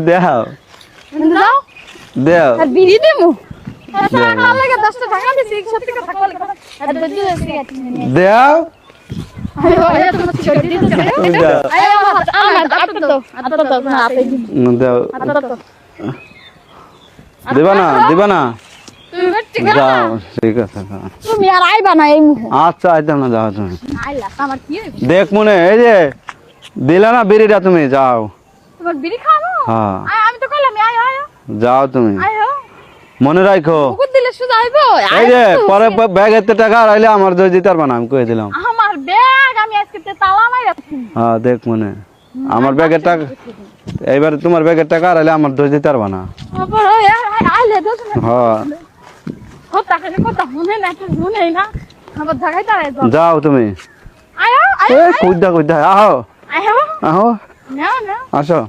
দেও যাও দেও আর বিড়ি দেমু টাকা লাগে 10 টাকা দিছি 1 টাকা থাকলে আর দজি সিগারেট নিয়ে দেও আয়ো আয়ো তুমি সিগারেট দিতে দেও আয়ো আমার আতো তো না আপে দিন দেও আতো তো দিবা না তুমি ঠিক আছে যাও ঠিক আছে তুমি আর আইবা না এই মুহে আচ্ছা আইতাম না যাও তুমি আইলা আমার কি হইব দেখ মনে এই যে দিলা না বিড়িটা তুমি যাও তোমার বিড়ি খাবো হ্যাঁ আমি তো কইলাম আয়ো আয়ো যাও তুমি আয়ো মনে রাখো কুকুর দিলে শুধু আইবো এই যে পরে ব্যাগের টাকা হারাইলে আমার দই দিতে পারবা না আমি কই দিলাম আমার ব্যাগ আমি আজকে তালা মাইরা হ্যাঁ দেখ মনে আমার ব্যাগের টাকা এইবার তোমার ব্যাগের টাকা হারাইলে আমার দই দিতে পারবা না আবার আইলে দোষ না হ্যাঁ কথা মনে না আবার ঢাকায় দাঁড়ায় যাও তুমি আয়ো এ কুইদা আহো আয়ো আহো না আসো